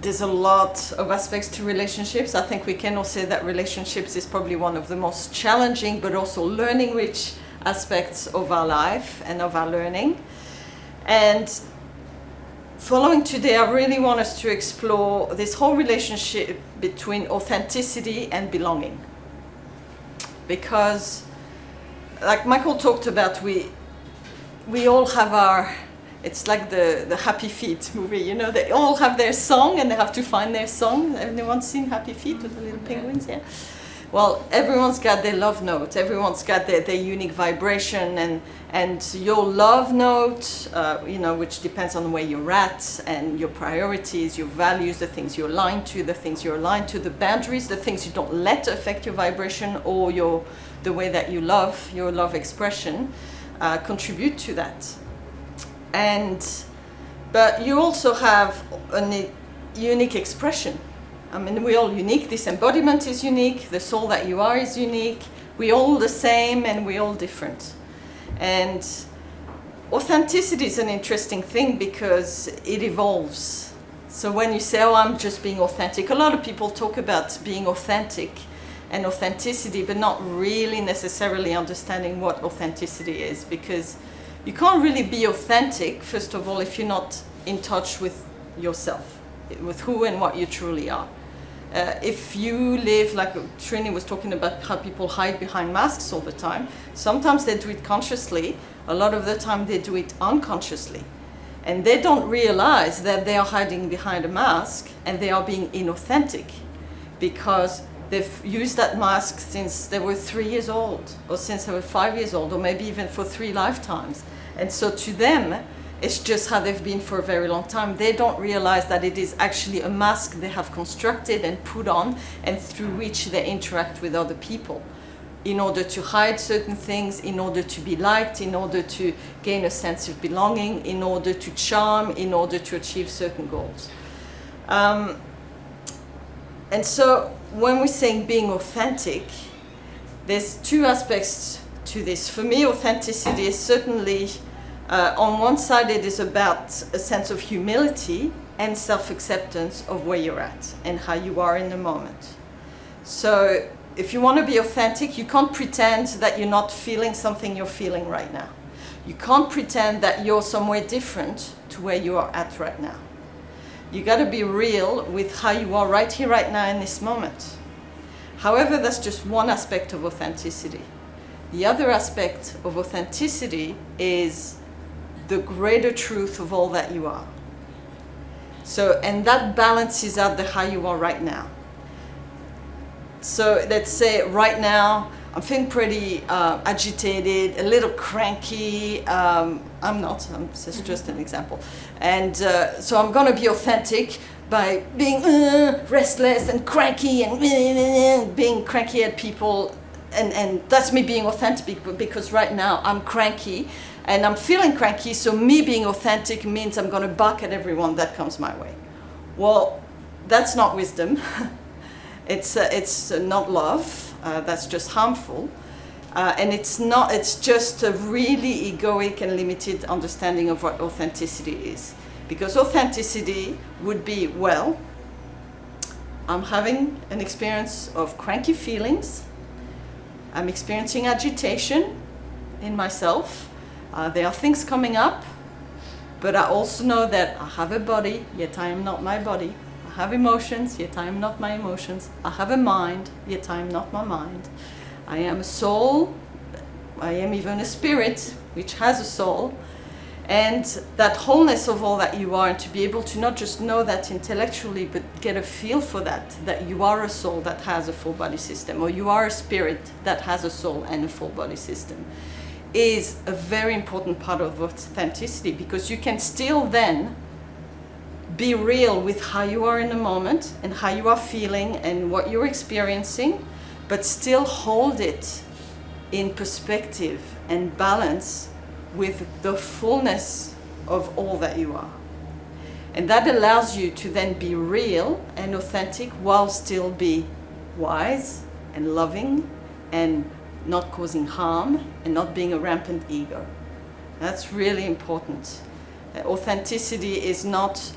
there's a lot of aspects to relationships. I think we can all say that relationships is probably one of the most challenging but also learning rich aspects of our life and of our learning. And following today, I really want us to explore this whole relationship between authenticity and belonging. Because, like Michael talked about, we all have our, it's like the Happy Feet movie, you know, they all have their song and they have to find their song. Anyone seen Happy Feet with the little penguins? Yeah. Well, everyone's got their love note, everyone's got their unique vibration, and your love note, you know, which depends on where you're at and your priorities, your values, the things you're aligned to, the boundaries, the things you don't let affect your vibration or the way that you love, your love expression, contribute to that. But you also have a unique expression. I mean, we're all unique. This embodiment is unique. The soul that you are is unique. We're all the same and we're all different. And authenticity is an interesting thing because it evolves. So when you say, oh, I'm just being authentic, a lot of people talk about being authentic and authenticity, but not really necessarily understanding what authenticity is, because you can't really be authentic, first of all, if you're not in touch with yourself, with who and what you truly are. If you live, like Trini was talking about how people hide behind masks all the time, sometimes they do it consciously, a lot of the time they do it unconsciously. And they don't realize that they are hiding behind a mask and they are being inauthentic because they've used that mask since they were 3 years old, or since they were 5 years old, or maybe even for 3 lifetimes. And so to them, it's just how they've been for a very long time. They don't realize that it is actually a mask they have constructed and put on, and through which they interact with other people in order to hide certain things, in order to be liked, in order to gain a sense of belonging, in order to charm, in order to achieve certain goals. And so when we're saying being authentic, there's 2 aspects to this. For me, authenticity is certainly, on one side, it is about a sense of humility and self-acceptance of where you're at and how you are in the moment. So if you want to be authentic, you can't pretend that you're not feeling something you're feeling right now. You can't pretend that you're somewhere different to where you are at right now. You got to be real with how you are right here, right now, in this moment. However, that's just one aspect of authenticity. The other aspect of authenticity is the greater truth of all that you are. So, and that balances out the how you are right now. So let's say right now, I'm feeling pretty agitated, a little cranky. I'm not, this is just an example. And so I'm gonna be authentic by being restless and cranky and being cranky at people. And that's me being authentic because right now I'm cranky and I'm feeling cranky, so me being authentic means I'm going to bark at everyone that comes my way. Well, that's not wisdom. It's not love. That's just harmful. And it's just a really egoic and limited understanding of what authenticity is. Because authenticity would be, well, I'm having an experience of cranky feelings. I'm experiencing agitation in myself. There are things coming up, but I also know that I have a body, yet I am not my body. I have emotions, yet I am not my emotions. I have a mind, yet I am not my mind. I am a soul. I am even a spirit, which has a soul. And that wholeness of all that you are, and to be able to not just know that intellectually, but get a feel for that you are a soul that has a full body system, or you are a spirit that has a soul and a full body system, is a very important part of authenticity, because you can still then be real with how you are in the moment and how you are feeling and what you're experiencing, but still hold it in perspective and balance with the fullness of all that you are. And that allows you to then be real and authentic while still be wise and loving and not causing harm and not being a rampant ego. That's really important. Authenticity is not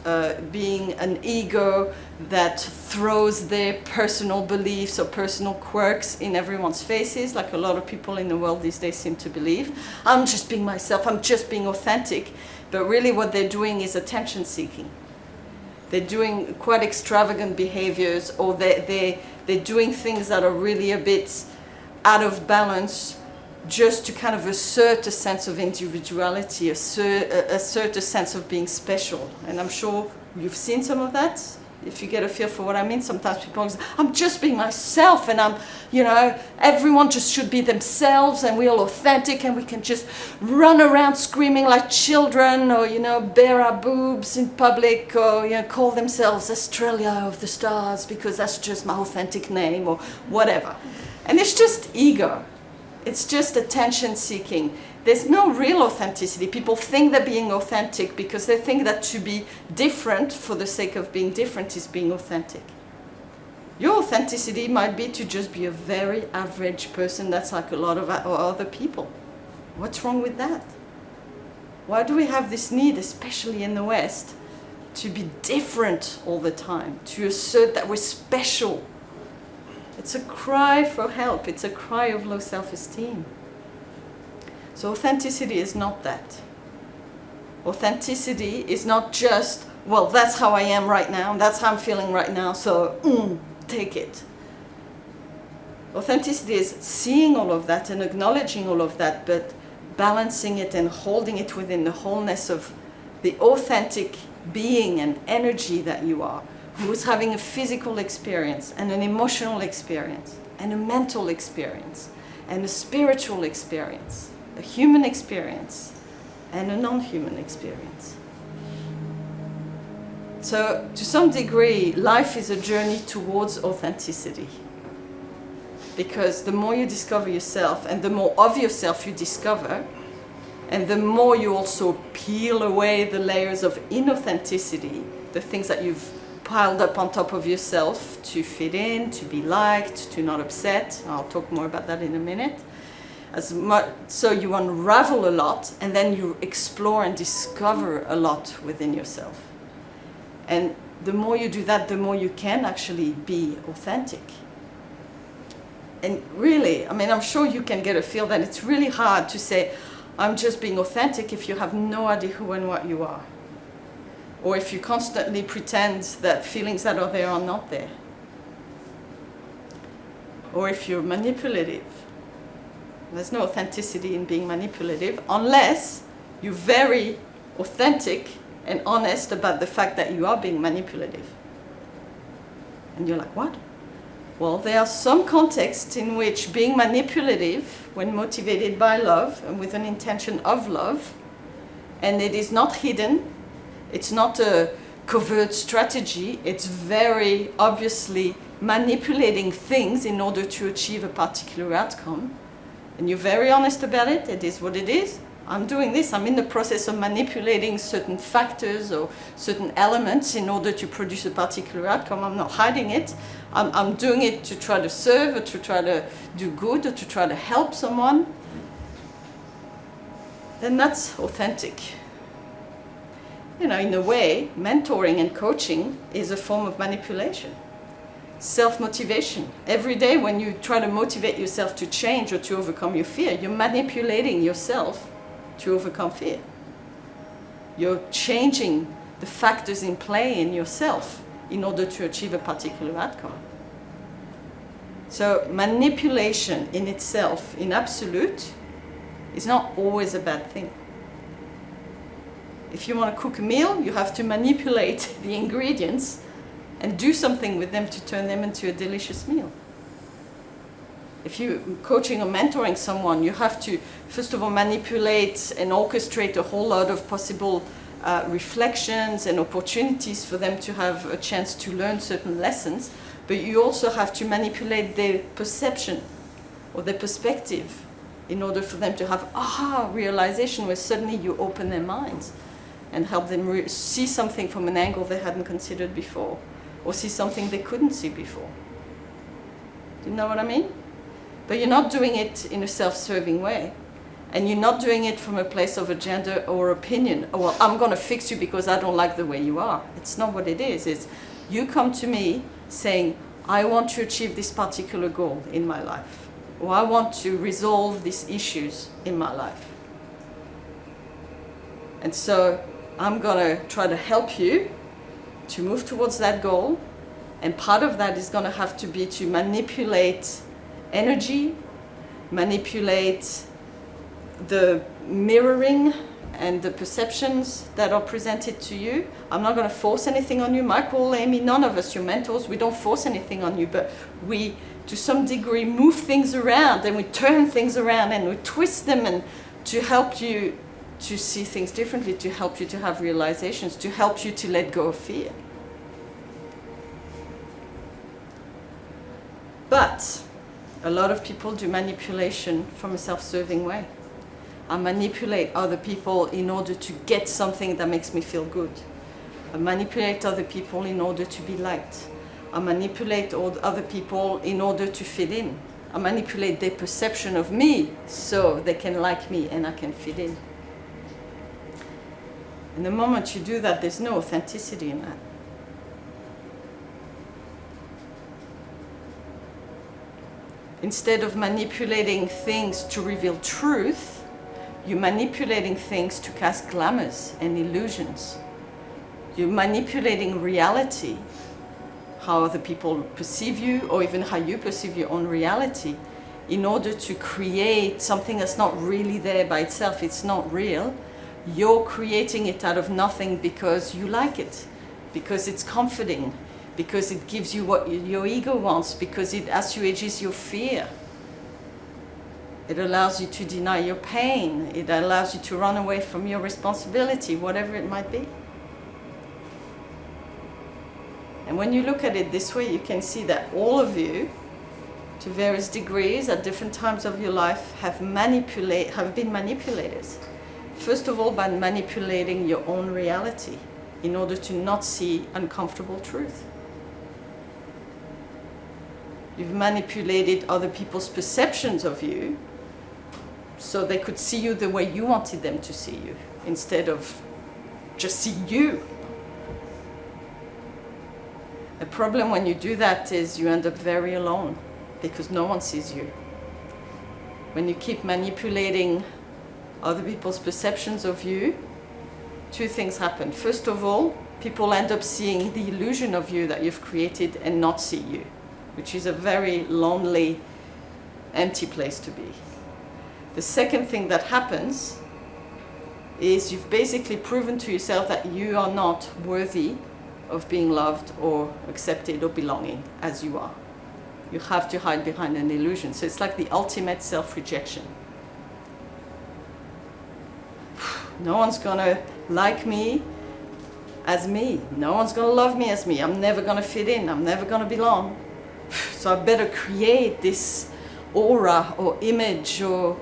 being an ego that throws their personal beliefs or personal quirks in everyone's faces, like a lot of people in the world these days seem to believe. I'm just being myself, I'm just being authentic. But really what they're doing is attention seeking. They're doing quite extravagant behaviors, or they're doing things that are really a bit out of balance, just to kind of assert a sense of individuality, assert a sense of being special. And I'm sure you've seen some of that. If you get a feel for what I mean, sometimes people say, I'm just being myself, and everyone just should be themselves, and we're all authentic, and we can just run around screaming like children, or, bare our boobs in public, or, call themselves Australia of the Stars, because that's just my authentic name, or whatever. And it's just ego. It's just attention seeking. There's no real authenticity. People think they're being authentic because they think that to be different for the sake of being different is being authentic. Your authenticity might be to just be a very average person that's like a lot of other people. What's wrong with that? Why do we have this need, especially in the West, to be different all the time, to assert that we're special? It's a cry for help. It's a cry of low self-esteem. So authenticity is not that. Authenticity is not just, well, that's how I am right now, that's how I'm feeling right now, so take it. Authenticity is seeing all of that and acknowledging all of that, but balancing it and holding it within the wholeness of the authentic being and energy that you are, who's having a physical experience and an emotional experience and a mental experience and a spiritual experience, a human experience and a non-human experience. So to some degree, life is a journey towards authenticity. Because the more you discover yourself and the more of yourself you discover, and the more you also peel away the layers of inauthenticity, the things that you've piled up on top of yourself to fit in, to be liked, to not upset. I'll talk more about that in a minute. So you unravel a lot, and then you explore and discover a lot within yourself. And the more you do that, the more you can actually be authentic. And really, I'm sure you can get a feel that it's really hard to say, I'm just being authentic if you have no idea who and what you are. Or if you constantly pretend that feelings that are there are not there. Or if you're manipulative. There's no authenticity in being manipulative unless you're very authentic and honest about the fact that you are being manipulative. And you're like, what? Well, there are some contexts in which being manipulative, when motivated by love and with an intention of love, and it is not hidden, it's not a covert strategy, it's very obviously manipulating things in order to achieve a particular outcome. And you're very honest about it, it is what it is. I'm doing this, I'm in the process of manipulating certain factors or certain elements in order to produce a particular outcome. I'm not hiding it. I'm doing it to try to serve, or to try to do good, or to try to help someone. Then that's authentic. In a way, mentoring and coaching is a form of manipulation. Self-motivation. Every day when you try to motivate yourself to change or to overcome your fear, you're manipulating yourself to overcome fear. You're changing the factors in play in yourself in order to achieve a particular outcome. So manipulation in itself, in absolute, is not always a bad thing. If you want to cook a meal, you have to manipulate the ingredients and do something with them to turn them into a delicious meal. If you're coaching or mentoring someone, you have to, first of all, manipulate and orchestrate a whole lot of possible reflections and opportunities for them to have a chance to learn certain lessons. But you also have to manipulate their perception or their perspective in order for them to have realization, where suddenly you open their minds and help them see something from an angle they hadn't considered before, or see something they couldn't see before. Do you know what I mean? But you're not doing it in a self-serving way. And you're not doing it from a place of agenda or opinion. Oh, well, I'm going to fix you because I don't like the way you are. It's not what it is. It's you come to me saying, I want to achieve this particular goal in my life. Or I want to resolve these issues in my life. And so I'm going to try to help you to move towards that goal. And part of that is going to have to be to manipulate energy, manipulate the mirroring and the perceptions that are presented to you. I'm not going to force anything on you. Michael, Amy, none of us, your mentors, we don't force anything on you, but we, to some degree, move things around and we turn things around and we twist them and to help you to see things differently, to help you to have realizations, to help you to let go of fear. But a lot of people do manipulation from a self-serving way. I manipulate other people in order to get something that makes me feel good. I manipulate other people in order to be liked. I manipulate other people in order to fit in. I manipulate their perception of me so they can like me and I can fit in. And the moment you do that, there's no authenticity in that. Instead of manipulating things to reveal truth, you're manipulating things to cast glamours and illusions. You're manipulating reality, how other people perceive you, or even how you perceive your own reality, in order to create something that's not really there by itself. It's not real. You're creating it out of nothing because you like it, because it's comforting, because it gives you what your ego wants, because it assuages your fear. It allows you to deny your pain. It allows you to run away from your responsibility, whatever it might be. And when you look at it this way, you can see that all of you, to various degrees, at different times of your life, have been manipulators. First of all, by manipulating your own reality in order to not see uncomfortable truth. You've manipulated other people's perceptions of you so they could see you the way you wanted them to see you, instead of just see you. The problem when you do that is you end up very alone because no one sees you. When you keep manipulating other people's perceptions of you, two things happen. First of all, people end up seeing the illusion of you that you've created and not see you, which is a very lonely, empty place to be. The second thing that happens is you've basically proven to yourself that you are not worthy of being loved or accepted or belonging as you are. You have to hide behind an illusion. So it's like the ultimate self-rejection. No one's gonna like me as me. No one's gonna love me as me. I'm never gonna fit in. I'm never gonna belong. So I better create this aura or image or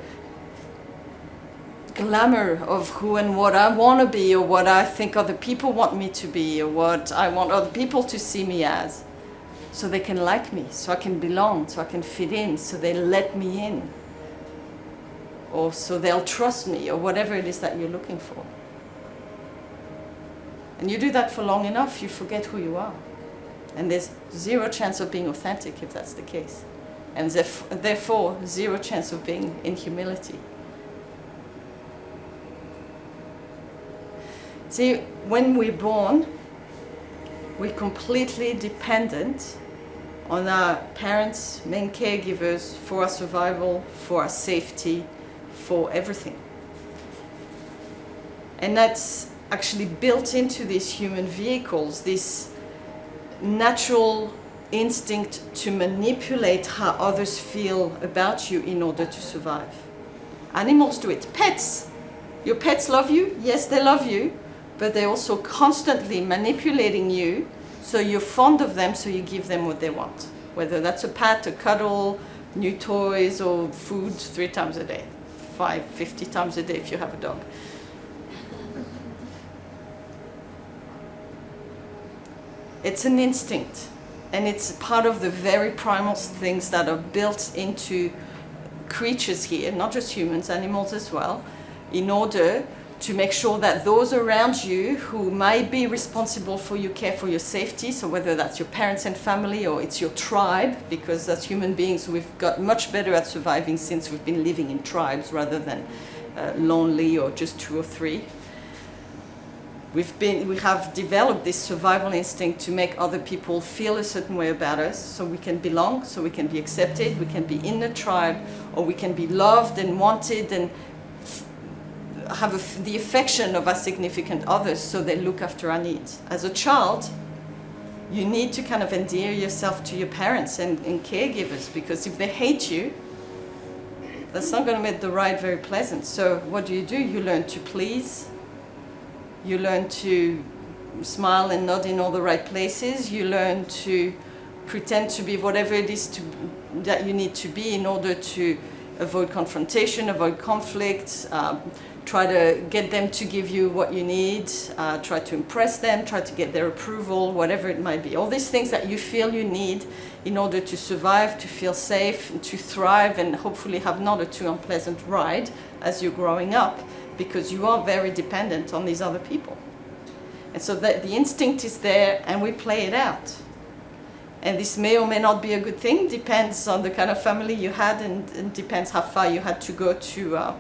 glamour of who and what I want to be, or what I think other people want me to be, or what I want other people to see me as, so they can like me, so I can belong, so I can fit in, so they let me in, or so they'll trust me, or whatever it is that you're looking for. And you do that for long enough, you forget who you are. And there's zero chance of being authentic if that's the case. And therefore, zero chance of being in humility. See, when we're born, we're completely dependent on our parents, main caregivers, for our survival, for our safety, for everything. And that's actually built into these human vehicles, this natural instinct to manipulate how others feel about you in order to survive. Animals do it. Pets. Your pets love you. Yes, they love you. But they're also constantly manipulating you, so you're fond of them, so you give them what they want. Whether that's a pat, a cuddle, new toys, or food 3 times a day. 50 times a day if you have a dog. It's an instinct, and it's part of the very primal things that are built into creatures here, not just humans, animals as well, in order to make sure that those around you who might be responsible for your care, for your safety, so whether that's your parents and family or it's your tribe, because as human beings we've got much better at surviving since we've been living in tribes rather than lonely or just 2 or 3. We have developed this survival instinct to make other people feel a certain way about us, so we can belong, so we can be accepted, we can be in the tribe, or we can be loved and wanted and have the affection of our significant others, so they look after our needs. As a child, you need to kind of endear yourself to your parents and caregivers, because if they hate you, that's not going to make the ride very pleasant. So what do? You learn to please. You learn to smile and nod in all the right places. You learn to pretend to be whatever it is that you need to be in order to avoid confrontation, avoid conflict, try to get them to give you what you need, try to impress them, try to get their approval, whatever it might be. All these things that you feel you need in order to survive, to feel safe, to thrive, and hopefully have not a too unpleasant ride as you're growing up, because you are very dependent on these other people. And so the instinct is there, and we play it out. And this may or may not be a good thing, depends on the kind of family you had, and depends how far you had to go to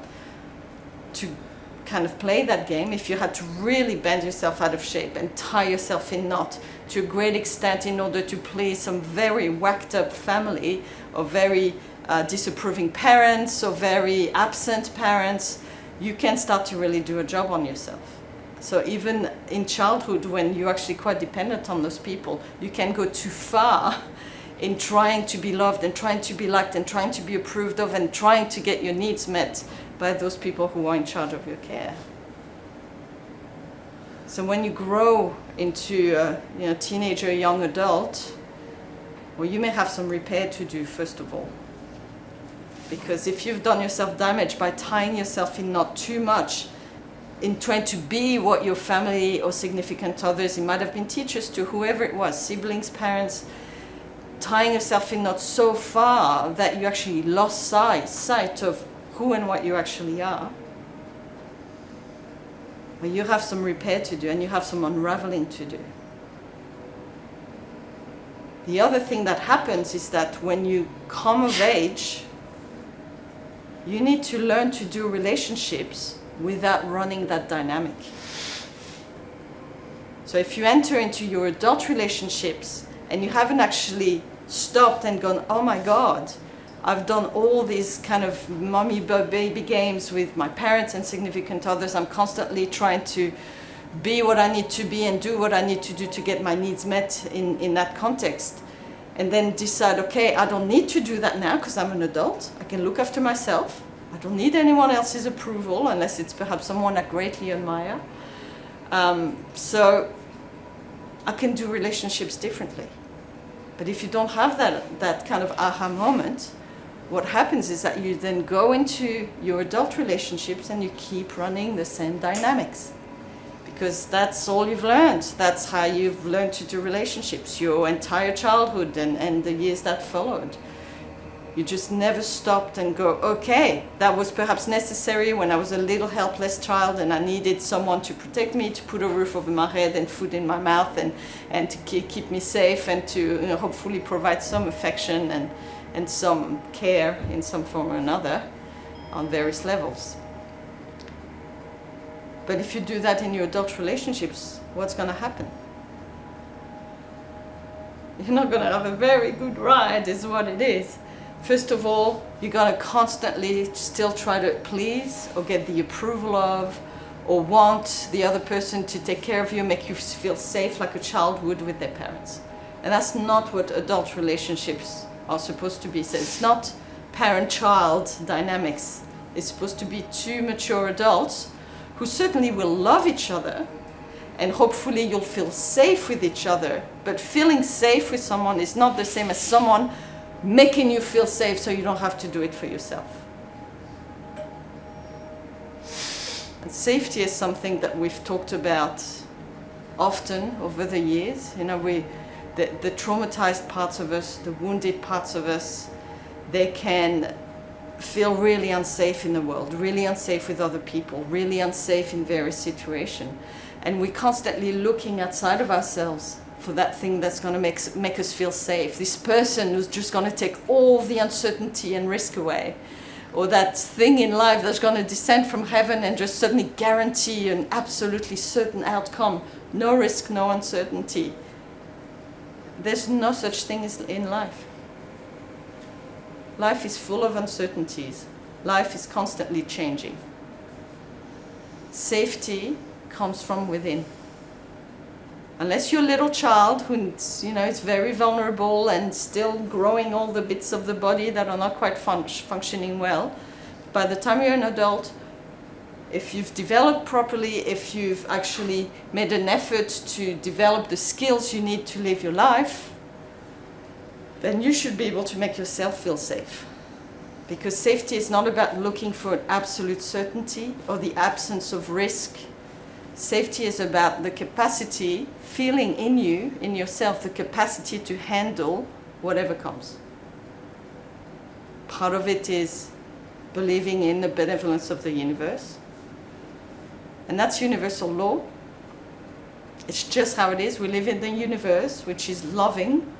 kind of play that game. If you had to really bend yourself out of shape and tie yourself in knot to a great extent in order to please some very whacked up family, or very disapproving parents, or very absent parents, you can start to really do a job on yourself. So even in childhood, when you're actually quite dependent on those people, you can go too far in trying to be loved and trying to be liked and trying to be approved of and trying to get your needs met by those people who are in charge of your care. So when you grow into a teenager, young adult, well, you may have some repair to do first of all. Because if you've done yourself damage by tying yourself in not too much, in trying to be what your family or significant others, it might have been teachers to whoever it was, siblings, parents, tying yourself in not so far that you actually lost sight of who and what you actually are, well, you have some repair to do, and you have some unraveling to do. The other thing that happens is that when you come of age, you need to learn to do relationships without running that dynamic. So if you enter into your adult relationships and you haven't actually stopped and gone, oh my God, I've done all these kind of mommy baby games with my parents and significant others, I'm constantly trying to be what I need to be and do what I need to do to get my needs met in that context. And then decide, okay, I don't need to do that now because I'm an adult. I can look after myself. I don't need anyone else's approval unless it's perhaps someone I greatly admire. So I can do relationships differently. But if you don't have that kind of aha moment, what happens is that you then go into your adult relationships and you keep running the same dynamics. Because that's all you've learned. That's how you've learned to do relationships, your entire childhood and the years that followed. You just never stopped and go, okay, that was perhaps necessary when I was a little helpless child and I needed someone to protect me, to put a roof over my head and food in my mouth and to keep me safe and to hopefully provide some affection and some care in some form or another on various levels. But if you do that in your adult relationships, what's going to happen? You're not going to have a very good ride, is what it is. First of all, you're going to constantly still try to please or get the approval of or want the other person to take care of you, make you feel safe like a child would with their parents. And that's not what adult relationships are supposed to be. So it's not parent-child dynamics. It's supposed to be two mature adults who certainly will love each other, and hopefully you'll feel safe with each other. But feeling safe with someone is not the same as someone making you feel safe so you don't have to do it for yourself. And safety is something that we've talked about often over the years. The traumatized parts of us, the wounded parts of us, they can feel really unsafe in the world, really unsafe with other people, really unsafe in various situations. And we're constantly looking outside of ourselves for that thing that's going to make us feel safe. This person who's just going to take all the uncertainty and risk away. Or that thing in life that's going to descend from heaven and just suddenly guarantee an absolutely certain outcome. No risk, no uncertainty. There's no such thing as in life. Life is full of uncertainties. Life is constantly changing. Safety comes from within. Unless you're a little child who, is very vulnerable and still growing all the bits of the body that are not quite functioning well, by the time you're an adult, if you've developed properly, if you've actually made an effort to develop the skills you need to live your life, then you should be able to make yourself feel safe. Because safety is not about looking for an absolute certainty or the absence of risk. Safety is about the capacity, feeling in you, in yourself, the capacity to handle whatever comes. Part of it is believing in the benevolence of the universe. And that's universal law. It's just how it is. We live in the universe, which is loving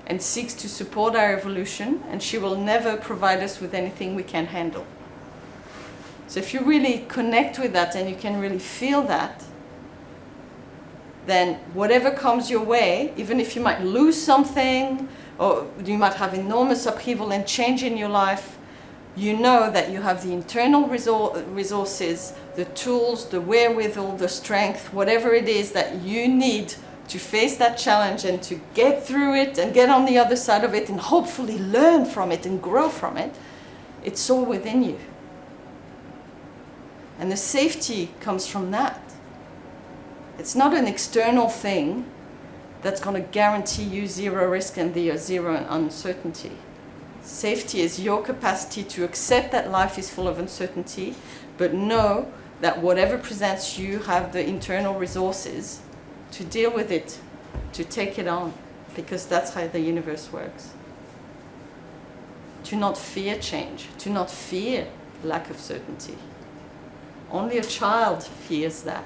and seeks to support our evolution, and she will never provide us with anything we can't handle. So if you really connect with that and you can really feel that, then whatever comes your way, even if you might lose something or you might have enormous upheaval and change in your life, you know that you have the internal resources, the tools, the wherewithal, the strength, whatever it is that you need to face that challenge and to get through it and get on the other side of it and hopefully learn from it and grow from it. It's all within you. And the safety comes from that. It's not an external thing that's going to guarantee you zero risk and zero uncertainty. Safety is your capacity to accept that life is full of uncertainty, but know that whatever presents you have the internal resources to deal with it, to take it on, because that's how the universe works. To not fear change, to not fear lack of certainty. Only a child fears that.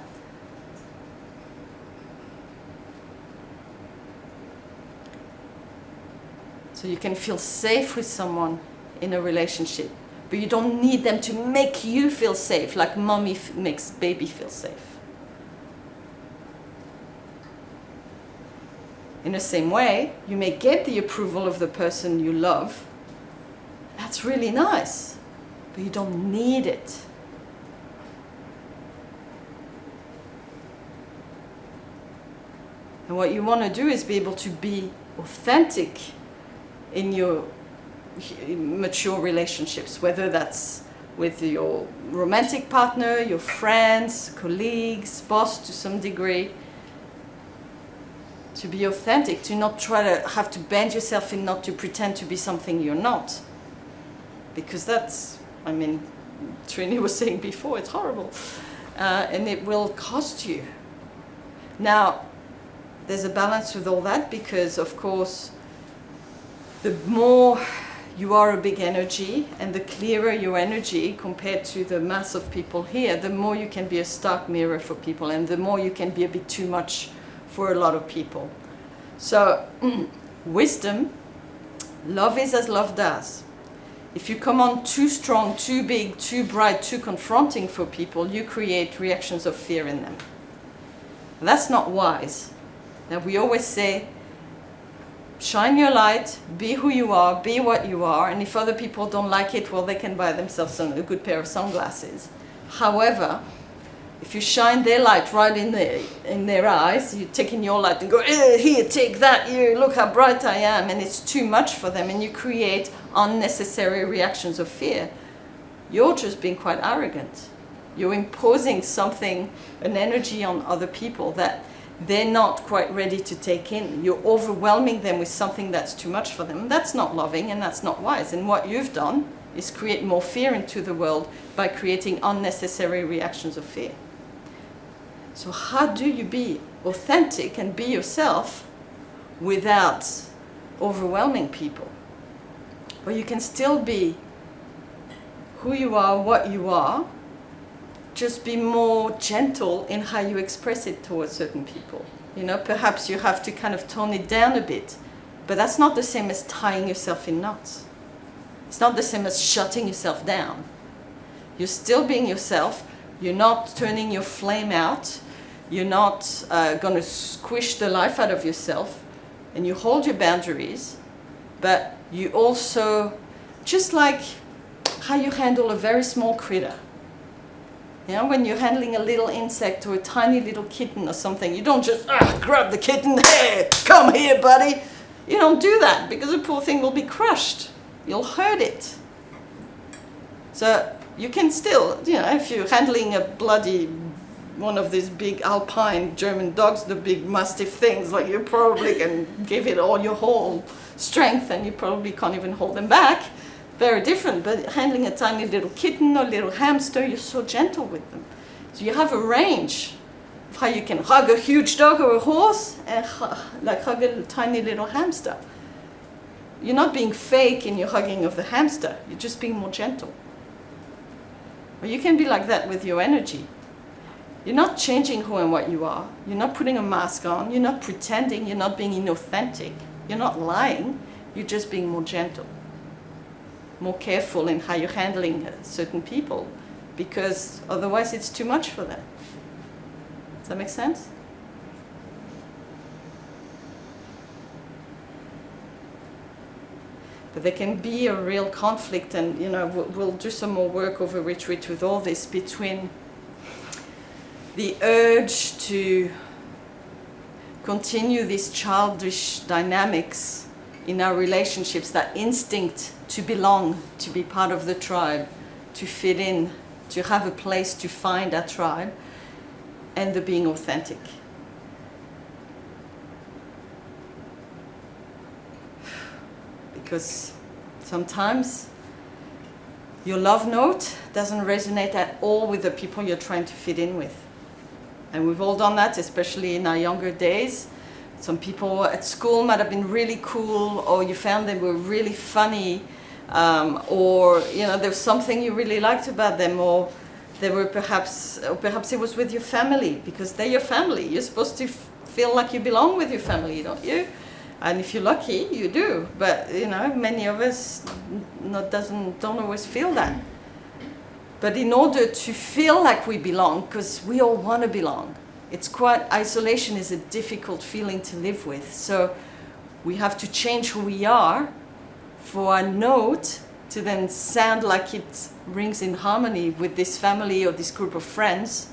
So you can feel safe with someone in a relationship, but you don't need them to make you feel safe like mommy makes baby feel safe. In the same way, you may get the approval of the person you love. That's really nice, but you don't need it. And what you want to do is be able to be authentic in your mature relationships, whether that's with your romantic partner, your friends, colleagues, boss to some degree. To be authentic, to not try to have to bend yourself in, not to pretend to be something you're not. Because that's, Trini was saying before, it's horrible. And it will cost you. Now, there's a balance with all that because, of course, the more you are a big energy and the clearer your energy compared to the mass of people here, the more you can be a stark mirror for people and the more you can be a bit too much for a lot of people. So, wisdom, love is as love does. If you come on too strong, too big, too bright, too confronting for people, you create reactions of fear in them. And that's not wise. Now we always say, shine your light, be who you are, be what you are, and if other people don't like it, well, they can buy themselves a good pair of sunglasses. However, if you shine their light right in their eyes, you take in your light and go, here, take that, here, look how bright I am, and it's too much for them, and you create unnecessary reactions of fear. You're just being quite arrogant. You're imposing something, an energy on other people that they're not quite ready to take in. You're overwhelming them with something that's too much for them. That's not loving and that's not wise. And what you've done is create more fear into the world by creating unnecessary reactions of fear. So how do you be authentic and be yourself without overwhelming people? Well, you can still be who you are, what you are, just be more gentle in how you express it towards certain people. You know, perhaps you have to kind of tone it down a bit, but that's not the same as tying yourself in knots. It's not the same as shutting yourself down. You're still being yourself. You're not turning your flame out. You're not going to squish the life out of yourself. And you hold your boundaries, but you also, just like how you handle a very small critter. You know, when you're handling a little insect or a tiny little kitten or something, you don't just grab the kitten, hey, come here, buddy. You don't do that, because the poor thing will be crushed. You'll hurt it. So you can still, you know, if you're handling a bloody, one of these big alpine German dogs, the big mastiff things, like you probably can give it all your whole strength and you probably can't even hold them back. Very different, but handling a tiny little kitten or little hamster, you're so gentle with them. So you have a range of how you can hug a huge dog or a horse and like hug a tiny little hamster. You're not being fake in your hugging of the hamster, you're just being more gentle. Or you can be like that with your energy. You're not changing who and what you are. You're not putting a mask on. You're not pretending. You're not being inauthentic. You're not lying. You're just being more gentle, more careful in how you're handling certain people, because otherwise it's too much for them. Does that make sense? But there can be a real conflict, and you know, we'll do some more work over retreat with all this, between the urge to continue these childish dynamics in our relationships, that instinct to belong, to be part of the tribe, to fit in, to have a place to find our tribe, and the being authentic. Because sometimes your love note doesn't resonate at all with the people you're trying to fit in with. And we've all done that, especially in our younger days. Some people at school might have been really cool, or you found they were really funny, or you know, there was something you really liked about them, or they were perhaps it was with your family, because they're your family. You're supposed to feel like you belong with your family, don't you? And if you're lucky, you do. But you know, many of us don't always feel that. But in order to feel like we belong, because we all want to belong, isolation is a difficult feeling to live with. So we have to change who we are for our note to then sound like it rings in harmony with this family or this group of friends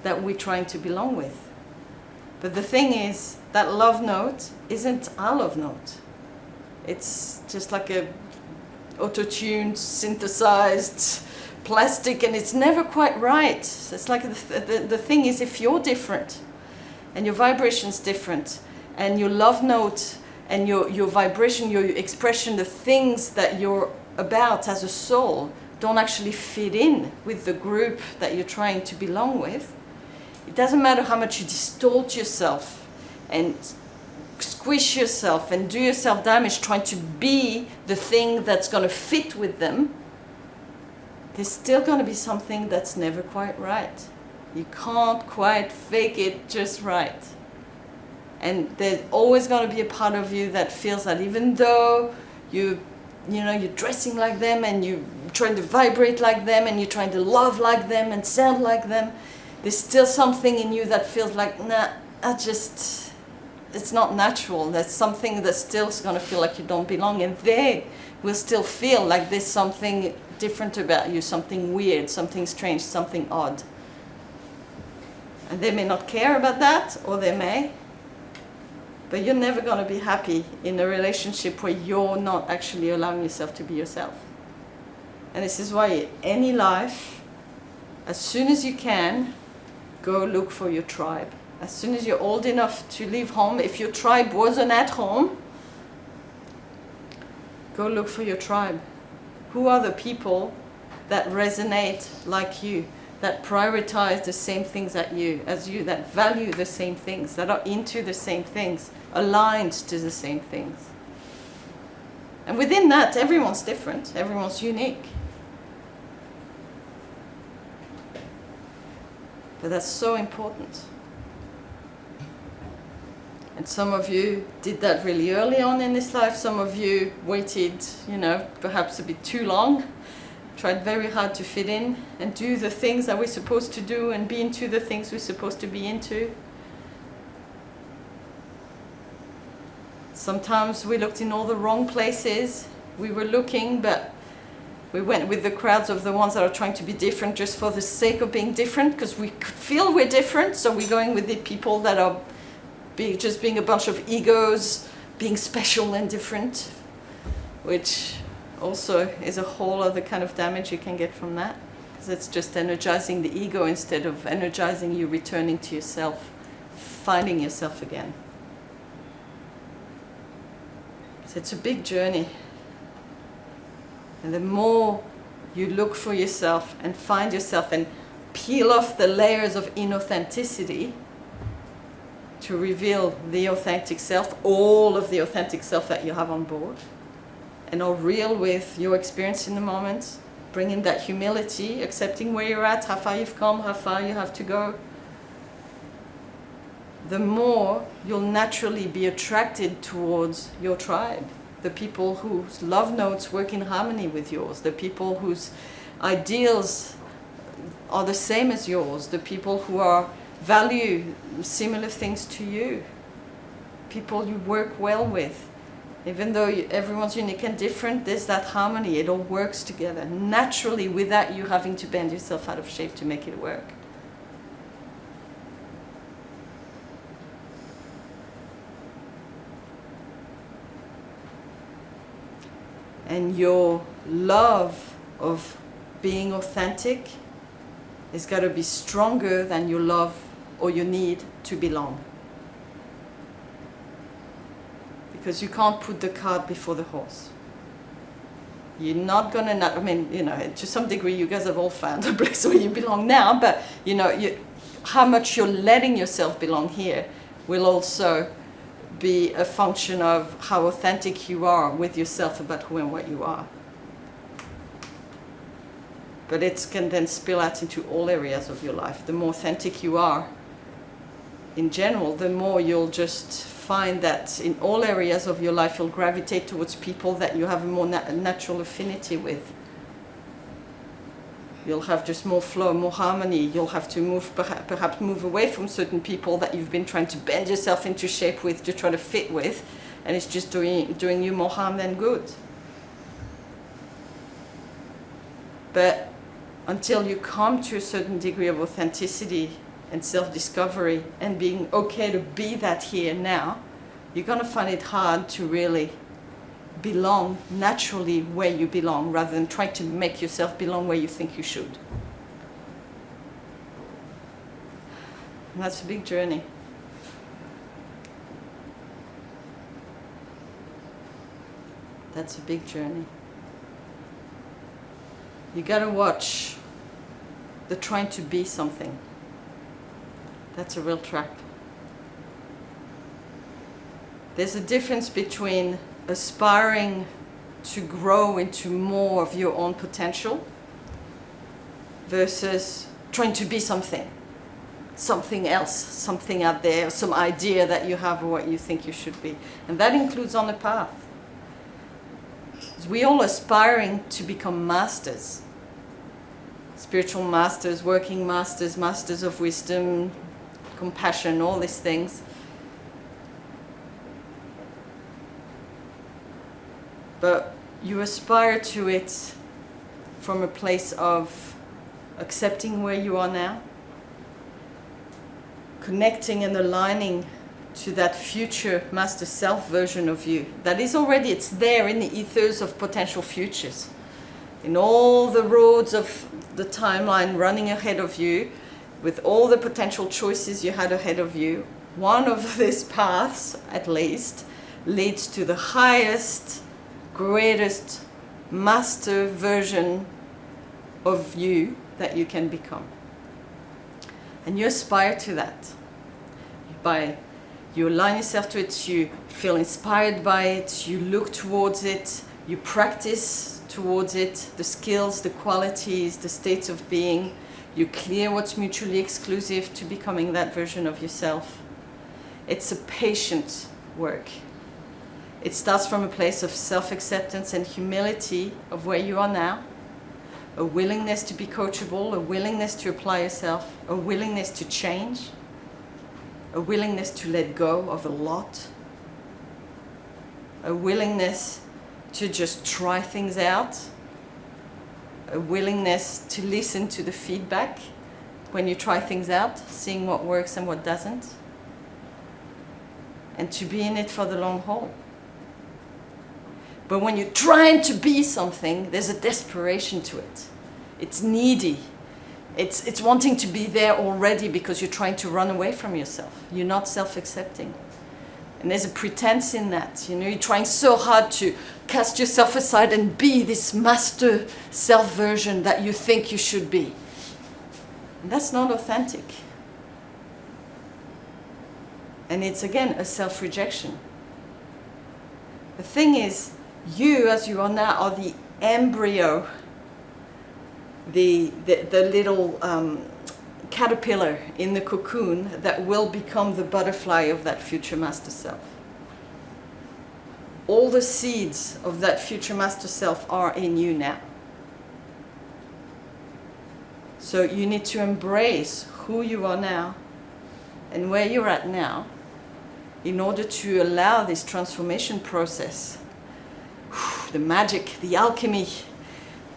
that we're trying to belong with. But the thing is, that love note isn't our love note. It's just like a auto-tuned, synthesized plastic, and it's never quite right. It's like the thing is, if you're different and your vibration's different and your love note and your vibration, your expression, the things that you're about as a soul don't actually fit in with the group that you're trying to belong with, it doesn't matter how much you distort yourself and squish yourself and do yourself damage trying to be the thing that's going to fit with them. There's still going to be something that's never quite right. You can't quite fake it just right. And there's always going to be a part of you that feels that even though you're dressing like them and you're trying to vibrate like them and you're trying to love like them and sound like them, there's still something in you that feels like, nah, it's not natural. There's something that's still going to feel like you don't belong, and they will still feel like there's something different about you, something weird, something strange, something odd. And they may not care about that, or they may, but you're never going to be happy in a relationship where you're not actually allowing yourself to be yourself. And this is why in any life, as soon as you can, go look for your tribe. As soon as you're old enough to leave home, if your tribe wasn't at home, go look for your tribe. Who are the people that resonate like you, that prioritize the same things as you, that value the same things, that are into the same things, aligned to the same things? And within that, everyone's different, everyone's unique. But that's so important. And some of you did that really early on in this life. Some of you waited, perhaps a bit too long. Tried very hard to fit in and do the things that we're supposed to do and be into the things we're supposed to be into. Sometimes we looked in all the wrong places. We were looking, but we went with the crowds of the ones that are trying to be different just for the sake of being different, because we feel we're different. So we're going with the people that are just being a bunch of egos, being special and different, which also is a whole other kind of damage you can get from that, because it's just energizing the ego instead of energizing you, returning to yourself, finding yourself again. So it's a big journey. And the more you look for yourself and find yourself and peel off the layers of inauthenticity to reveal the authentic self, all of the authentic self that you have on board, and are real with your experience in the moment, bringing that humility, accepting where you're at, how far you've come, how far you have to go, the more you'll naturally be attracted towards your tribe, the people whose love notes work in harmony with yours, the people whose ideals are the same as yours, the people who value similar things to you, people you work well with. Even though everyone's unique and different, there's that harmony. It all works together naturally without you having to bend yourself out of shape to make it work. And your love of being authentic has got to be stronger than your love or your need to belong. Because you can't put the cart before the horse. You're not going to, to some degree you guys have all found a place where you belong now, but how much you're letting yourself belong here will also be a function of how authentic you are with yourself about who and what you are. But it can then spill out into all areas of your life. The more authentic you are in general, the more you'll just find that in all areas of your life you'll gravitate towards people that you have a more natural affinity with. You'll have just more flow, more harmony. You'll have to perhaps move away from certain people that you've been trying to bend yourself into shape with, to try to fit with, and it's just doing you more harm than good. But until you come to a certain degree of authenticity and self-discovery and being okay to be that here now, you're going to find it hard to really belong naturally where you belong, rather than trying to make yourself belong where you think you should. And that's a big journey. That's a big journey. You got to watch the trying to be something. That's a real trap. There's a difference between aspiring to grow into more of your own potential versus trying to be something else, something out there, some idea that you have of what you think you should be. And that includes on the path. We're all aspiring to become masters. Spiritual masters, working masters, masters of wisdom, compassion, all these things. But you aspire to it from a place of accepting where you are now, connecting and aligning to that future master self version of you. That is already, it's there in the ethers of potential futures. In all the roads of the timeline running ahead of you, with all the potential choices you had ahead of you, one of these paths, at least, leads to the highest, greatest master version of you that you can become. And you aspire to that. You align yourself to it, you feel inspired by it, you look towards it, you practice towards it, the skills, the qualities, the states of being. You clear what's mutually exclusive to becoming that version of yourself. It's a patient work. It starts from a place of self-acceptance and humility of where you are now, a willingness to be coachable, a willingness to apply yourself, a willingness to change, a willingness to let go of a lot, a willingness to just try things out, a willingness to listen to the feedback when you try things out, seeing what works and what doesn't, and to be in it for the long haul. But when you're trying to be something, there's a desperation to it. It's needy. It's wanting to be there already because you're trying to run away from yourself. You're not self-accepting. And there's a pretense in that. You know, you're trying so hard to cast yourself aside and be this master self version that you think you should be. And that's not authentic. And it's again a self-rejection. The thing is, you as you are now are the embryo, the little caterpillar in the cocoon that will become the butterfly of that future master self. All the seeds of that future master self are in you now. So you need to embrace who you are now and where you're at now in order to allow this transformation process, the magic, the alchemy,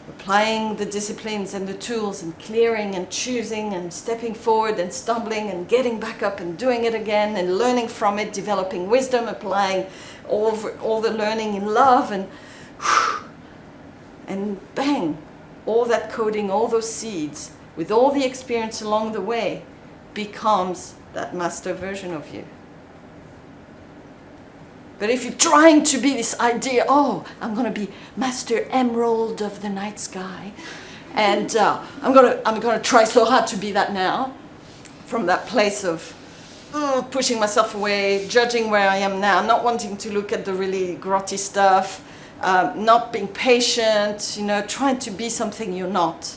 applying the disciplines and the tools and clearing and choosing and stepping forward and stumbling and getting back up and doing it again and learning from it, developing wisdom, applying all the learning in love and bang, all that coding, all those seeds with all the experience along the way becomes that master version of you. But if you're trying to be this idea, oh, I'm going to be Master Emerald of the night sky, and I'm gonna try so hard to be that now, from that place of pushing myself away, judging where I am now, not wanting to look at the really grotty stuff, not being patient, you know, trying to be something you're not.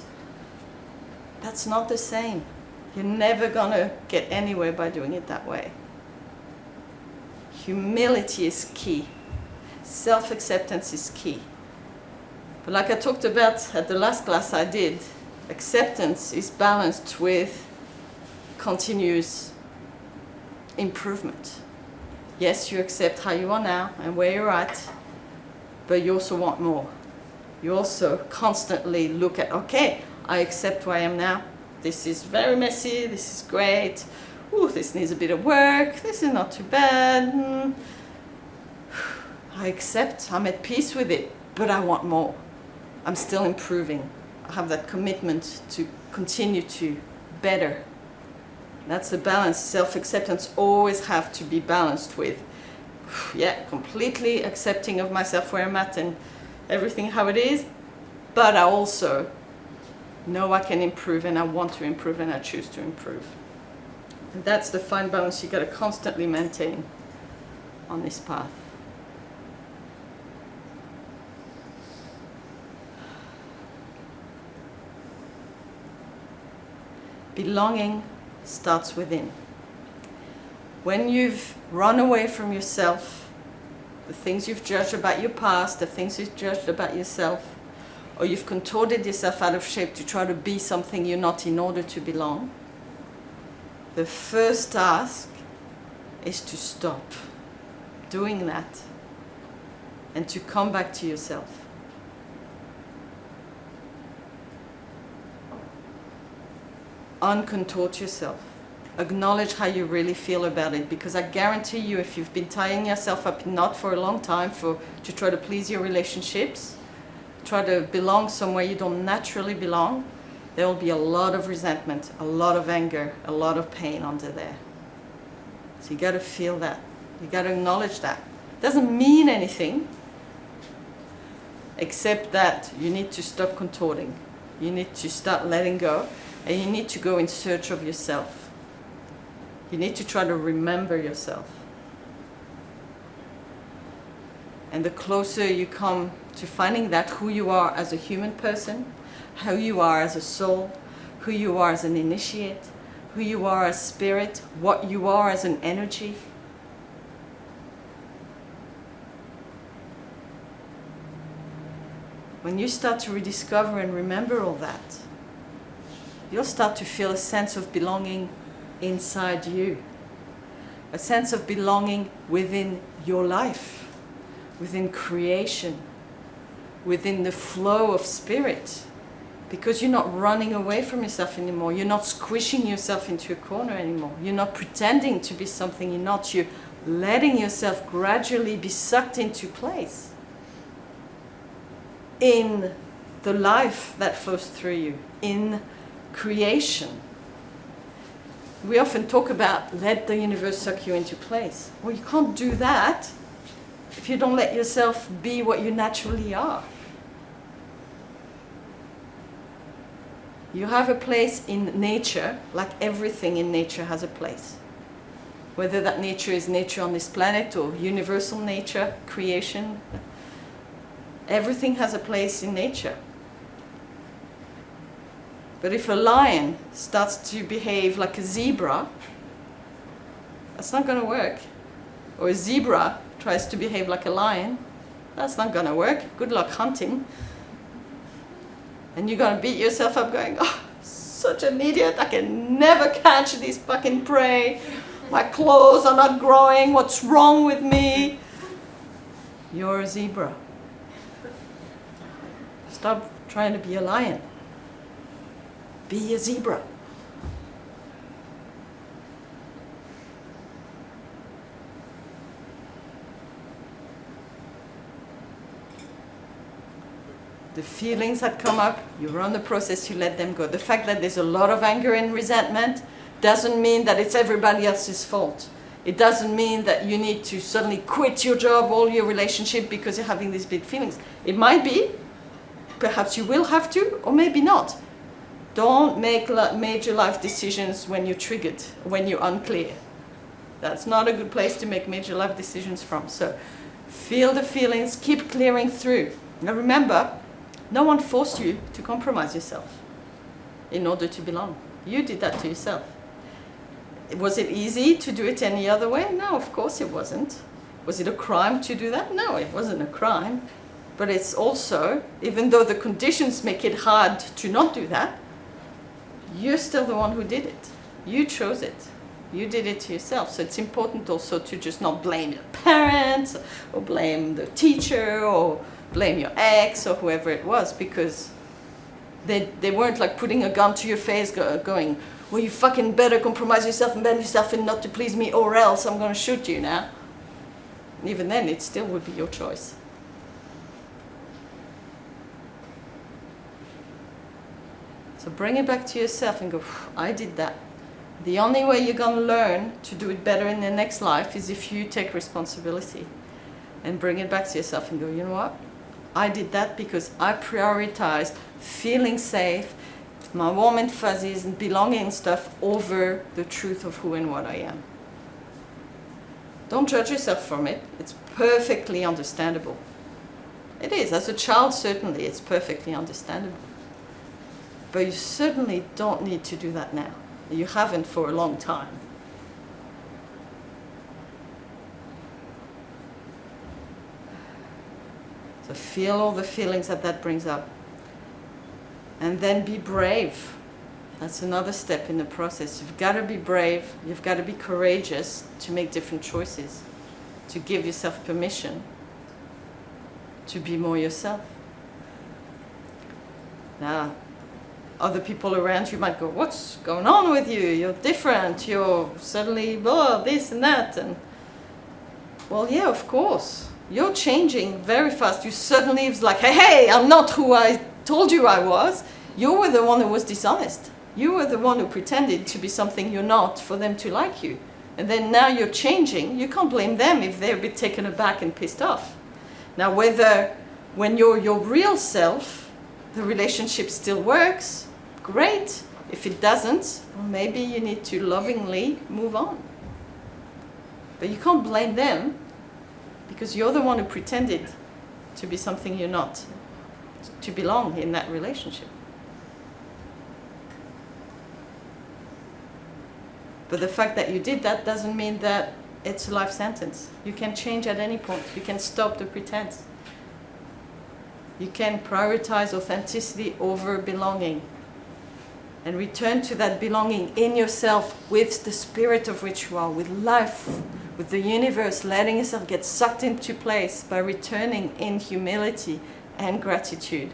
That's not the same. You're never gonna get anywhere by doing it that way. Humility is key. Self-acceptance is key. But like I talked about at the last class I did, acceptance is balanced with continuous improvement. Yes, you accept how you are now and where you're at, but you also want more. You also constantly look at, okay, I accept where I am now. This is very messy, this is great. Ooh, this needs a bit of work, this is not too bad. I accept, I'm at peace with it, but I want more. I'm still improving. I have that commitment to continue to better. That's the balance. Self-acceptance always have to be balanced with, completely accepting of myself where I'm at and everything how it is, but I also know I can improve and I want to improve and I choose to improve. And that's the fine balance you got to constantly maintain on this path. Belonging starts within. When you've run away from yourself, the things you've judged about your past, the things you've judged about yourself, or you've contorted yourself out of shape to try to be something you're not in order to belong, the first task is to stop doing that and to come back to yourself. Uncontort yourself. Acknowledge how you really feel about it, because I guarantee you, if you've been tying yourself up in knot for a long time to try to please your relationships, try to belong somewhere you don't naturally belong, there will be a lot of resentment, a lot of anger, a lot of pain under there. So you got to feel that. You got to acknowledge that. It doesn't mean anything, except that you need to stop contorting. You need to start letting go, and you need to go in search of yourself. You need to try to remember yourself. And the closer you come to finding that, who you are as a human person, how you are as a soul, who you are as an initiate, who you are as spirit, what you are as an energy. When you start to rediscover and remember all that, you'll start to feel a sense of belonging inside you, a sense of belonging within your life, within creation, within the flow of spirit, because you're not running away from yourself anymore. You're not squishing yourself into a corner anymore. You're not pretending to be something you're not. You're letting yourself gradually be sucked into place in the life that flows through you, in creation. We often talk about let the universe suck you into place. Well, you can't do that if you don't let yourself be what you naturally are. You have a place in nature, like everything in nature has a place. Whether that nature is nature on this planet or universal nature, creation, everything has a place in nature. But if a lion starts to behave like a zebra, that's not going to work. Or a zebra tries to behave like a lion, that's not going to work. Good luck hunting. And you're going to beat yourself up going, oh, such an idiot, I can never catch this fucking prey. My claws are not growing, what's wrong with me? You're a zebra. Stop trying to be a lion. Be a zebra. The feelings that come up, you run the process, you let them go. The fact that there's a lot of anger and resentment doesn't mean that it's everybody else's fault. It doesn't mean that you need to suddenly quit your job, all your relationship because you're having these big feelings. It might be, perhaps you will have to, or maybe not. Don't make major life decisions when you're triggered, when you're unclear. That's not a good place to make major life decisions from. So feel the feelings, keep clearing through. Now remember, no one forced you to compromise yourself in order to belong. You did that to yourself. Was it easy to do it any other way? No, of course it wasn't. Was it a crime to do that? No, it wasn't a crime. But it's also, even though the conditions make it hard to not do that, you're still the one who did it. You chose it. You did it to yourself. So it's important also to just not blame your parents or blame the teacher or blame your ex or whoever it was, because they weren't like putting a gun to your face going, well, you fucking better compromise yourself and bend yourself in not to please me or else I'm going to shoot you now. Even then, it still would be your choice. So bring it back to yourself and go, I did that. The only way you're going to learn to do it better in the next life is if you take responsibility and bring it back to yourself and go, you know what? I did that because I prioritized feeling safe, my warm and fuzzies and belonging and stuff over the truth of who and what I am. Don't judge yourself from it. It's perfectly understandable. It is. As a child, certainly, it's perfectly understandable. But you certainly don't need to do that now. You haven't for a long time. So feel all the feelings that brings up. And then be brave. That's another step in the process. You've got to be brave. You've got to be courageous to make different choices, to give yourself permission to be more yourself. Now, other people around you might go, what's going on with you? You're different. You're suddenly, this and that. And well, yeah, of course. You're changing very fast. You suddenly, it's like, hey, I'm not who I told you I was. You were the one who was dishonest. You were the one who pretended to be something you're not for them to like you. And then now you're changing. You can't blame them if they're a bit taken aback and pissed off. Now, whether when you're your real self, the relationship still works, great. If it doesn't, well, maybe you need to lovingly move on. But you can't blame them because you're the one who pretended to be something you're not, to belong in that relationship. But the fact that you did that doesn't mean that it's a life sentence. You can change at any point. You can stop the pretense. You can prioritize authenticity over belonging and return to that belonging in yourself with the spirit of which you are, with life, with the universe, letting yourself get sucked into place by returning in humility and gratitude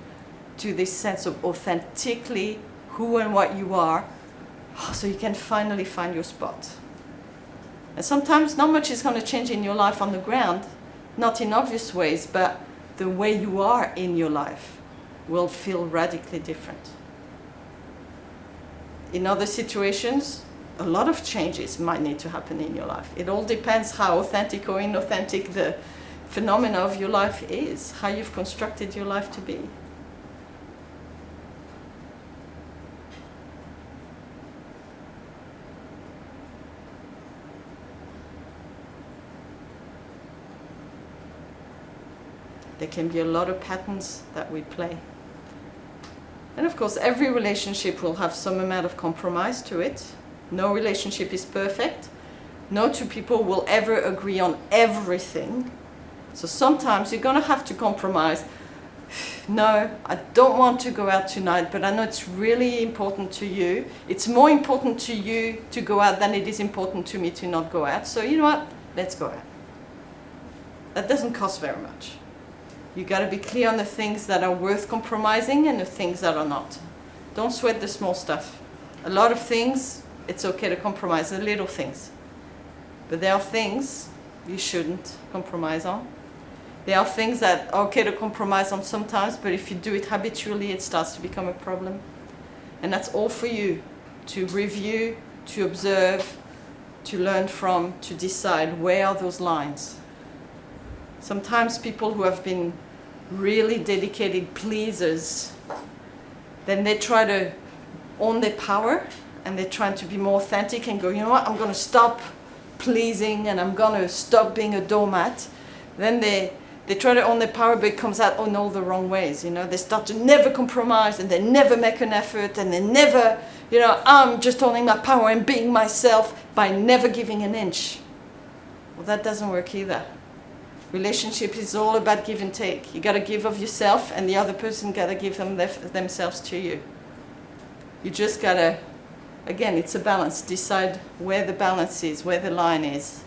to this sense of authentically who and what you are, so you can finally find your spot. And sometimes not much is going to change in your life on the ground, not in obvious ways, but the way you are in your life will feel radically different. In other situations, a lot of changes might need to happen in your life. It all depends how authentic or inauthentic the phenomena of your life is, how you've constructed your life to be. There can be a lot of patterns that we play. And of course, every relationship will have some amount of compromise to it. No relationship is perfect. No two people will ever agree on everything. So sometimes you're going to have to compromise. No, I don't want to go out tonight, but I know it's really important to you. It's more important to you to go out than it is important to me to not go out. So you know what? Let's go out. That doesn't cost very much. You got to be clear on the things that are worth compromising and the things that are not. Don't sweat the small stuff. A lot of things, it's okay to compromise, the little things. But there are things you shouldn't compromise on. There are things that are okay to compromise on sometimes, but if you do it habitually, it starts to become a problem. And that's all for you to review, to observe, to learn from, to decide where are those lines. Sometimes people who have been really dedicated pleasers, then they try to own their power and they're trying to be more authentic and go, you know what, I'm going to stop pleasing and I'm going to stop being a doormat. Then they try to own their power, but it comes out in all the wrong ways. You know, they start to never compromise and they never make an effort and they never, you know, I'm just owning my power and being myself by never giving an inch. Well, that doesn't work either. Relationship is all about give and take. You got to give of yourself and the other person got to give themselves to you. You just got to, again, it's a balance. Decide where the balance is, where the line is.